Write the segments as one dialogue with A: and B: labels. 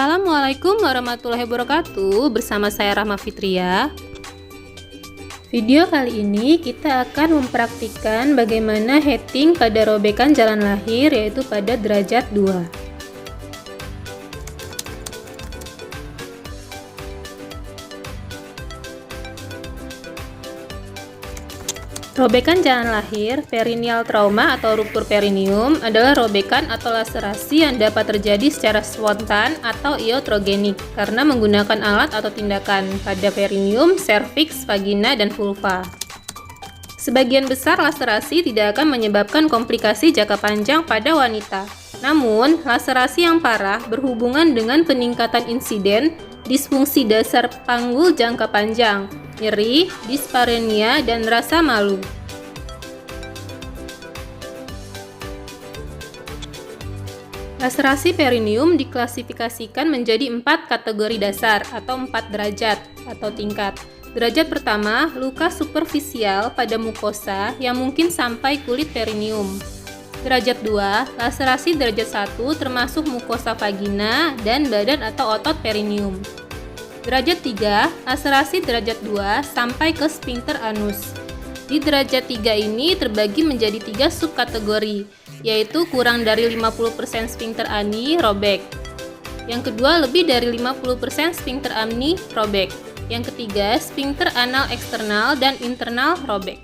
A: Assalamualaikum warahmatullahi wabarakatuh. Bersama saya Rahma Fitria. Video kali ini kita akan mempraktikkan bagaimana heading pada robekan jalan lahir, yaitu pada derajat 2. Robekan jalan lahir, perineal trauma atau ruptur perineum adalah robekan atau laserasi yang dapat terjadi secara spontan atau iatrogenik karena menggunakan alat atau tindakan pada perineum, serviks, vagina, dan vulva. Sebagian besar laserasi tidak akan menyebabkan komplikasi jangka panjang pada wanita. Namun, laserasi yang parah berhubungan dengan peningkatan insiden disfungsi dasar panggul jangka panjang, nyeri, dispareunia, dan rasa malu. Laserasi perineum diklasifikasikan menjadi 4 kategori dasar atau 4 derajat atau tingkat. Derajat pertama, luka superfisial pada mukosa yang mungkin sampai kulit perineum. Derajat 2, laserasi derajat 1 termasuk mukosa vagina dan badan atau otot perineum. Derajat 3, laserasi derajat 2 sampai ke sphincter anus. Di derajat 3 ini terbagi menjadi 3 subkategori, yaitu kurang dari 50% sphincter ani robek. Yang kedua, lebih dari 50% sphincter ani robek. Yang ketiga, sphincter anal eksternal dan internal robek.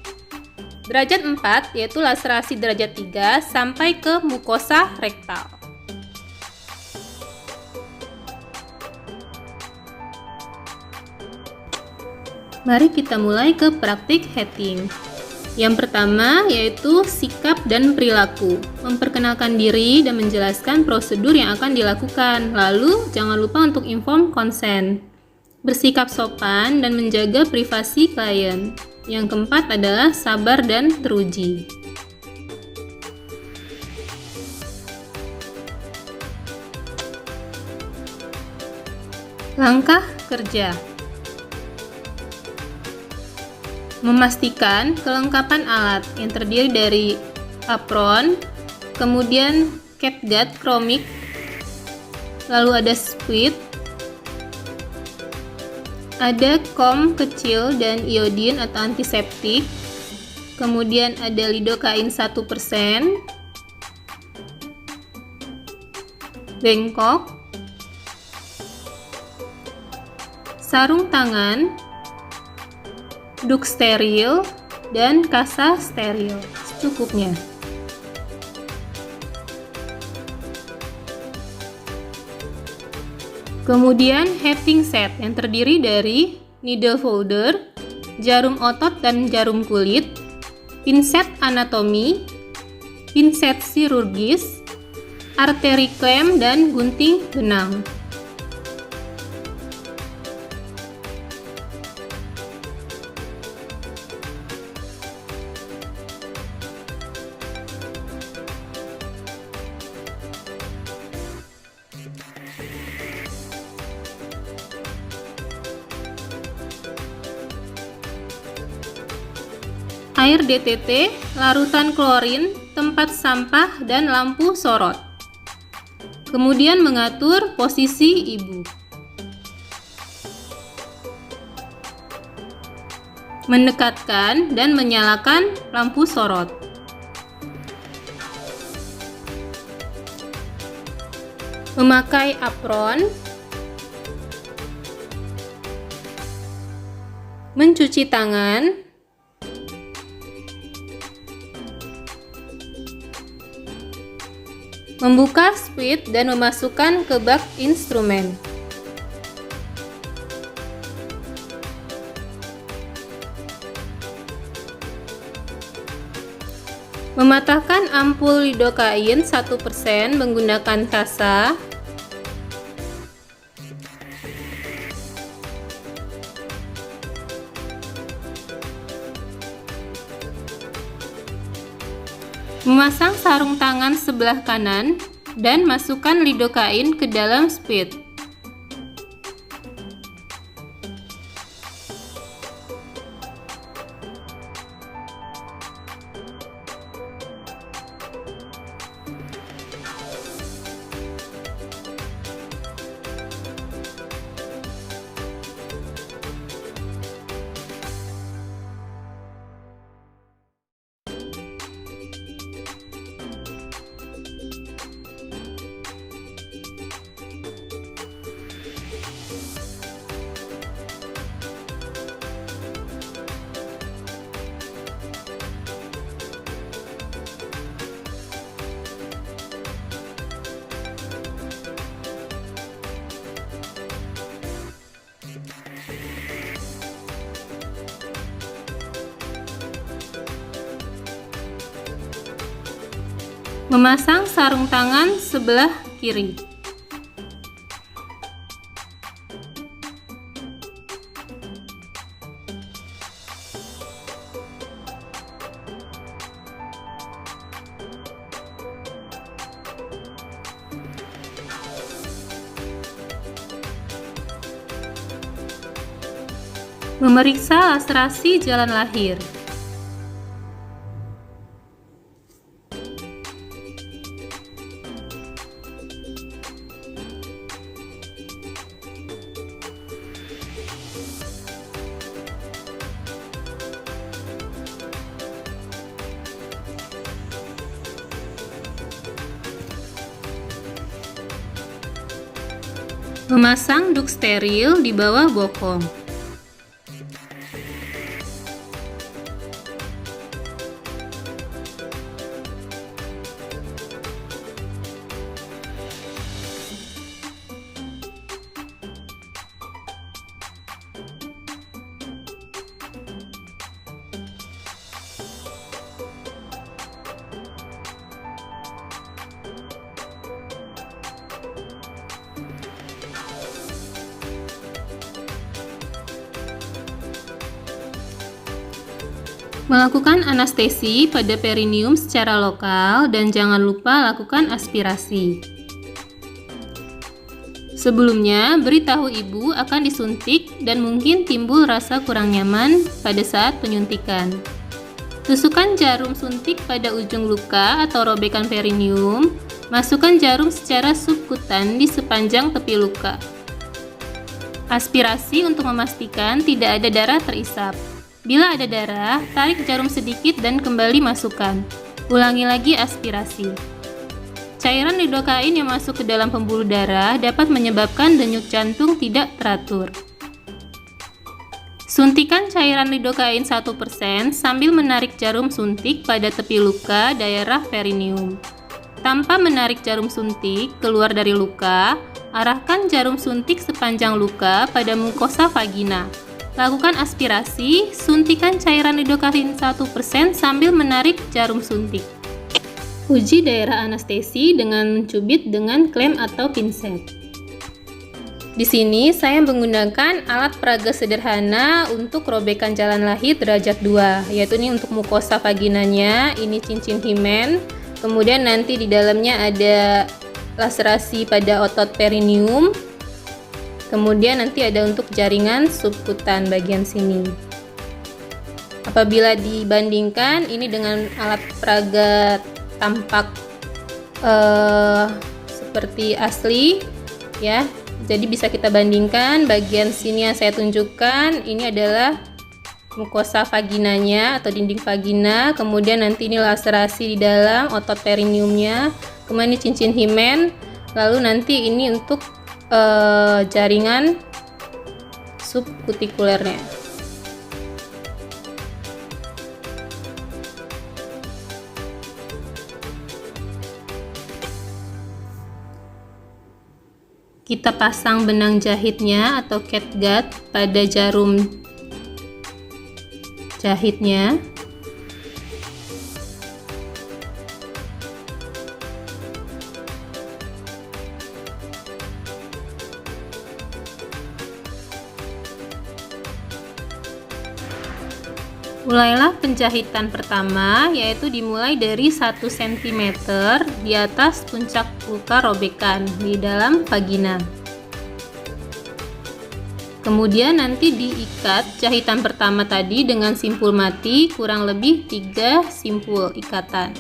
A: Derajat 4 yaitu laserasi derajat 3 sampai ke mukosa rektal. Mari kita mulai ke praktik heading. Yang pertama yaitu sikap dan perilaku. Memperkenalkan diri dan menjelaskan prosedur yang akan dilakukan. Lalu jangan lupa untuk inform consent. Bersikap sopan dan menjaga privasi klien. Yang keempat adalah sabar dan teruji. Langkah kerja. Memastikan kelengkapan alat yang terdiri dari apron, kemudian catgut kromik, lalu ada squid, ada kom kecil dan iodin atau antiseptik, kemudian ada lidokain 1%, bengkok, sarung tangan, duk steril, dan kasa steril secukupnya. Kemudian heading set yang terdiri dari needle folder, jarum otot dan jarum kulit, pinset anatomi, pinset chirurgis, arteri clamp, dan gunting benang. Air DTT, larutan klorin, tempat sampah, dan lampu sorot. Kemudian mengatur posisi ibu. Mendekatkan dan menyalakan lampu sorot. Memakai apron. Mencuci tangan. Membuka spit dan memasukkan ke bak instrumen. Mematahkan ampul lidokain 1% menggunakan kasa. Memasang sarung tangan sebelah kanan dan masukkan lidokain ke dalam spit. Memasang sarung tangan sebelah kiri. Memeriksa laserasi jalan lahir. Memasang duk steril di bawah bokong. Melakukan anestesi pada perineum secara lokal dan jangan lupa lakukan aspirasi. Sebelumnya, beritahu ibu akan disuntik dan mungkin timbul rasa kurang nyaman pada saat penyuntikan. Tusukkan jarum suntik pada ujung luka atau robekan perineum. Masukkan jarum secara subkutan di sepanjang tepi luka. Aspirasi untuk memastikan tidak ada darah terisap. Bila ada darah, tarik jarum sedikit dan kembali masukkan. Ulangi lagi aspirasi. Cairan lidokain yang masuk ke dalam pembuluh darah dapat menyebabkan denyut jantung tidak teratur. Suntikan cairan lidokain 1% sambil menarik jarum suntik pada tepi luka daerah perineum. Tanpa menarik jarum suntik keluar dari luka, arahkan jarum suntik sepanjang luka pada mukosa vagina. Lakukan aspirasi, suntikan cairan lidokain 1% sambil menarik jarum suntik. Uji daerah anestesi dengan mencubit dengan klem atau pinset. Di sini saya menggunakan alat peraga sederhana untuk robekan jalan lahir derajat 2, yaitu ini untuk mukosa vaginanya, ini cincin himen, kemudian nanti di dalamnya ada laserasi pada otot perineum. Kemudian nanti ada untuk jaringan subkutan bagian sini. Apabila dibandingkan ini dengan alat peraga tampak seperti asli ya. Jadi bisa kita bandingkan bagian sini yang saya tunjukkan ini adalah mukosa vaginanya atau dinding vagina, kemudian nanti ini laserasi di dalam otot perineumnya, kemudian ini cincin himen, lalu nanti ini untuk jaringan subkutikulernya. Kita pasang benang jahitnya atau catgut pada jarum jahitnya. Mulailah penjahitan pertama, yaitu dimulai dari 1 cm di atas puncak luka robekan di dalam vagina. Kemudian nanti diikat jahitan pertama tadi dengan simpul mati kurang lebih 3 simpul ikatan.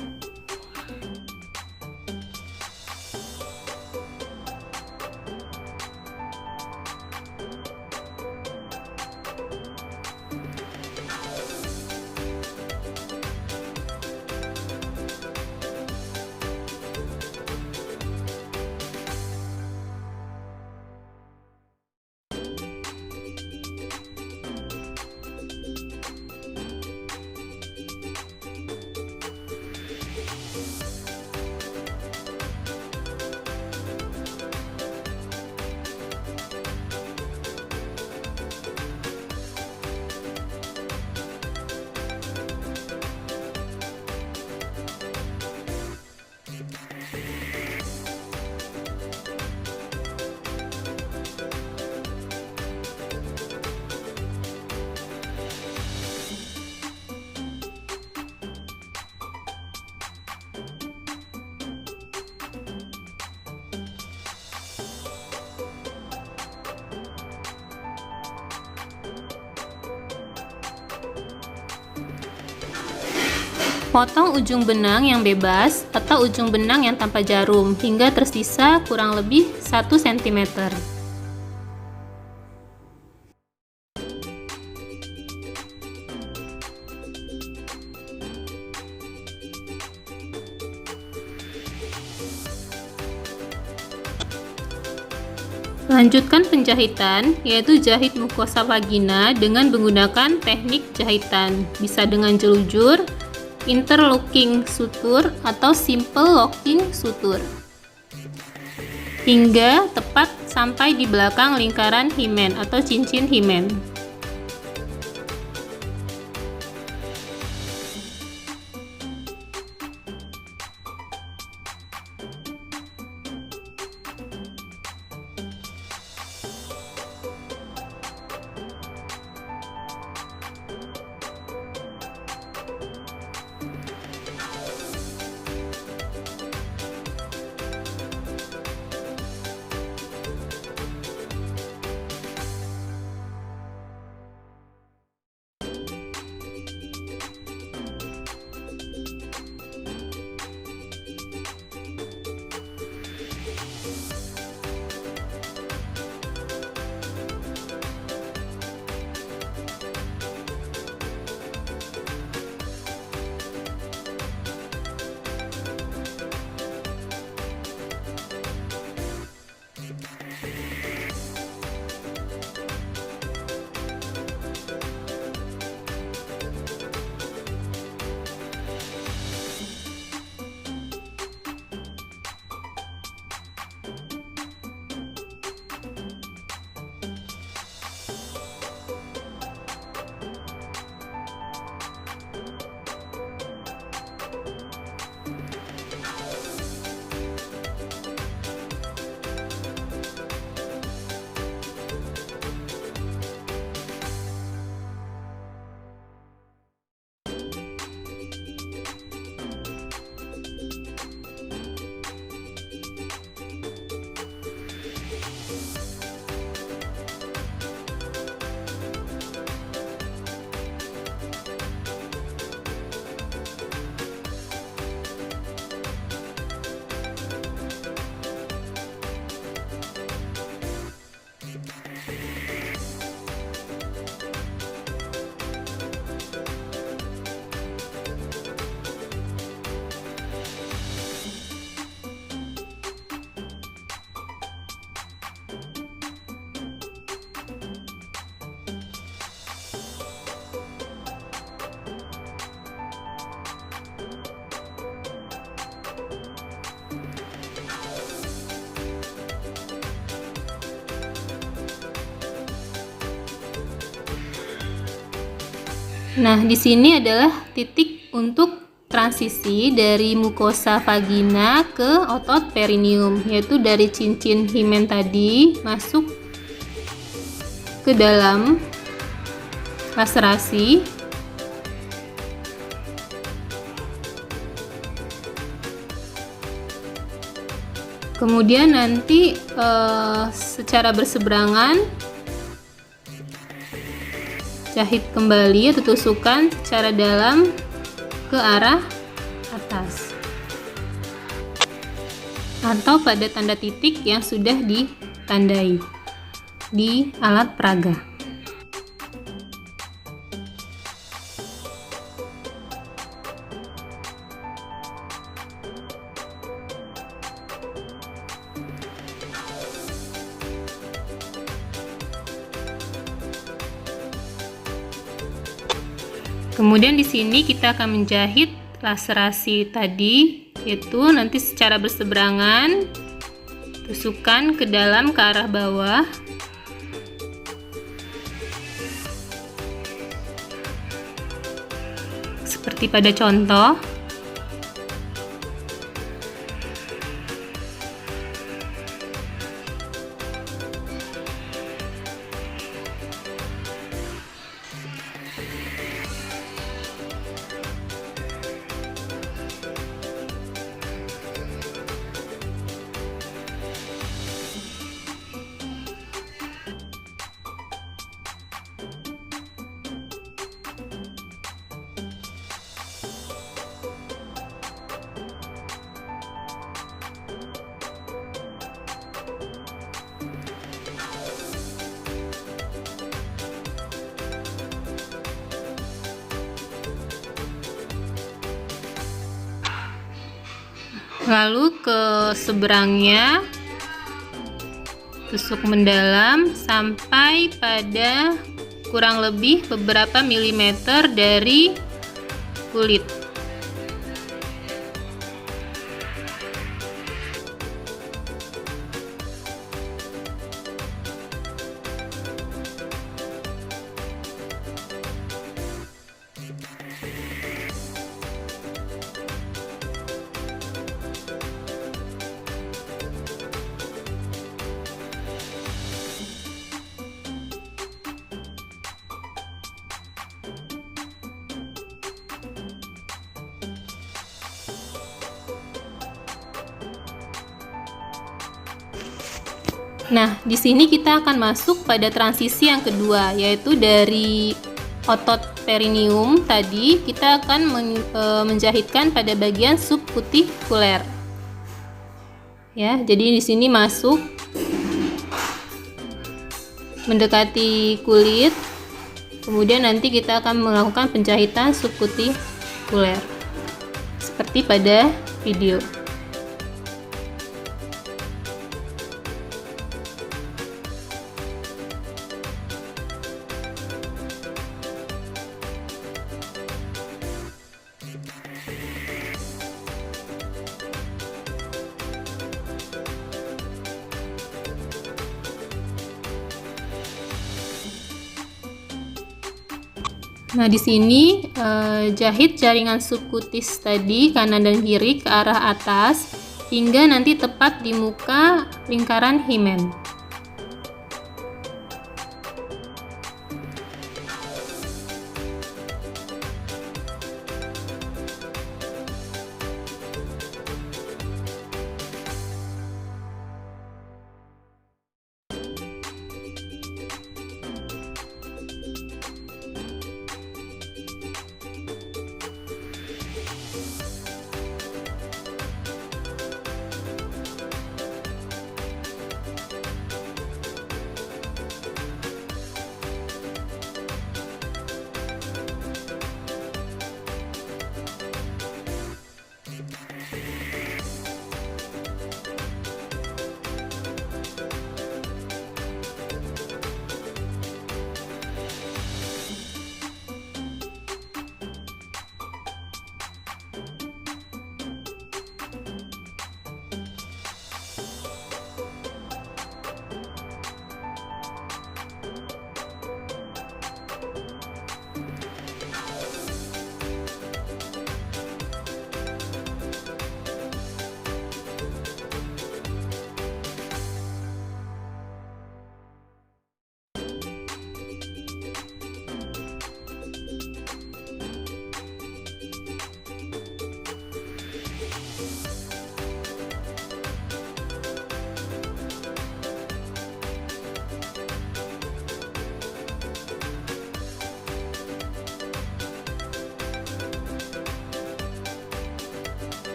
A: Potong ujung benang yang bebas atau ujung benang yang tanpa jarum hingga tersisa kurang lebih 1 cm. Lanjutkan penjahitan, yaitu jahit mukosa vagina dengan menggunakan teknik jahitan, bisa dengan jelujur, interlocking sutur, atau simple locking sutur, hingga tepat sampai di belakang lingkaran himen atau cincin himen. Nah, di sini adalah titik untuk transisi dari mukosa vagina ke otot perineum, yaitu dari cincin himen tadi masuk ke dalam laserasi. Kemudian nanti secara berseberangan jahit kembali atau tusukkan secara dalam ke arah atas atau pada tanda titik yang sudah ditandai di alat peraga. Kemudian di sini kita akan menjahit laserasi tadi, yaitu nanti secara berseberangan, tusukkan ke dalam ke arah bawah. Seperti pada contoh. Lalu ke seberangnya tusuk mendalam sampai pada kurang lebih beberapa milimeter dari kulit. Nah, di sini kita akan masuk pada transisi yang kedua, yaitu dari otot perineum tadi kita akan menjahitkan pada bagian subkutikuler. Ya, jadi di sini masuk mendekati kulit. Kemudian nanti kita akan melakukan penjahitan subkutikuler seperti pada video. Nah, di sini jahit jaringan subkutis tadi kanan dan kiri ke arah atas hingga nanti tepat di muka lingkaran himen.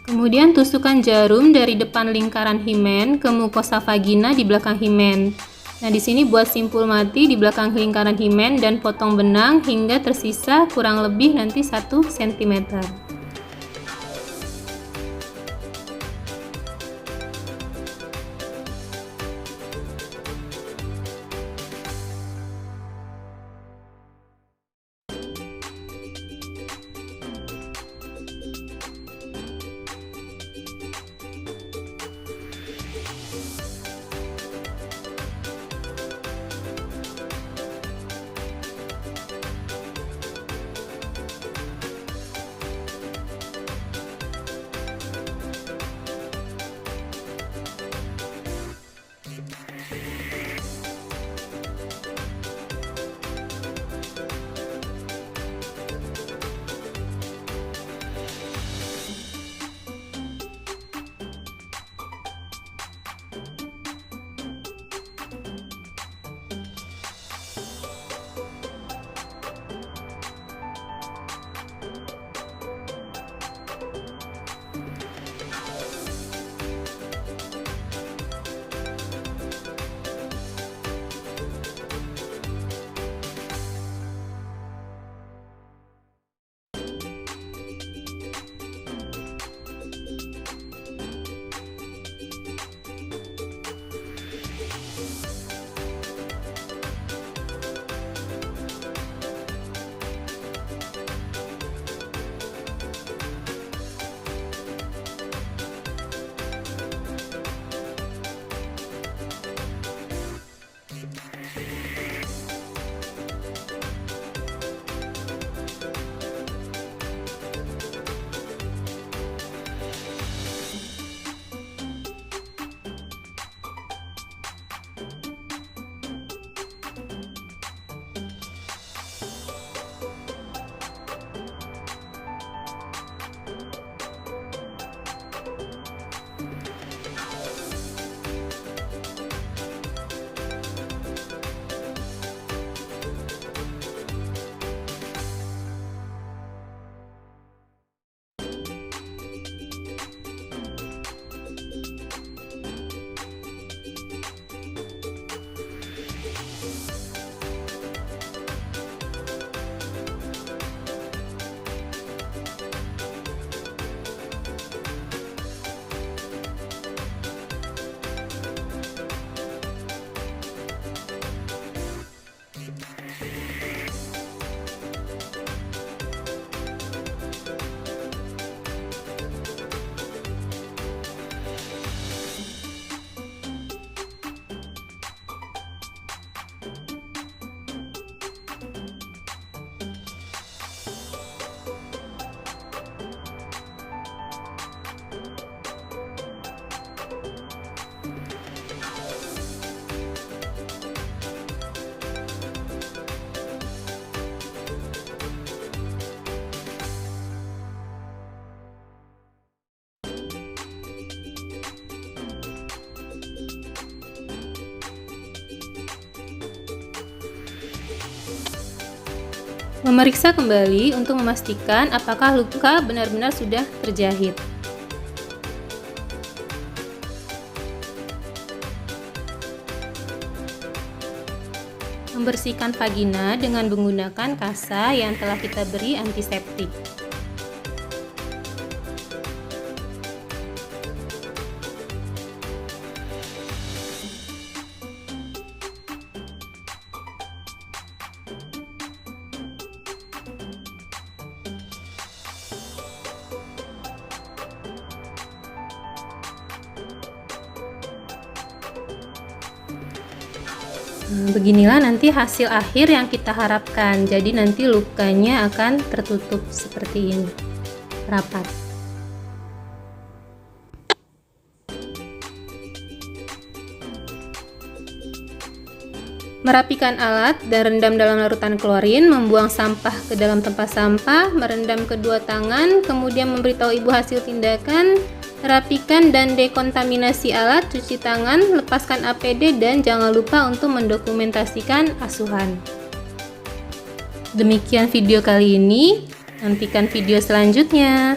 A: Kemudian tusukkan jarum dari depan lingkaran himen ke mukosa vagina di belakang himen. Nah, di sini buat simpul mati di belakang lingkaran himen dan potong benang hingga tersisa kurang lebih nanti 1 cm. Memeriksa kembali untuk memastikan apakah luka benar-benar sudah terjahit. Membersihkan vagina dengan menggunakan kasa yang telah kita beri antiseptik. Beginilah nanti hasil akhir yang kita harapkan. Jadi nanti lukanya akan tertutup seperti ini, rapat. Merapikan alat dan rendam dalam larutan klorin, membuang sampah ke dalam tempat sampah, merendam kedua tangan, kemudian memberitahu ibu hasil tindakan. Rapikan dan dekontaminasi alat, cuci tangan, lepaskan APD, dan jangan lupa untuk mendokumentasikan asuhan. Demikian video kali ini, nantikan video selanjutnya.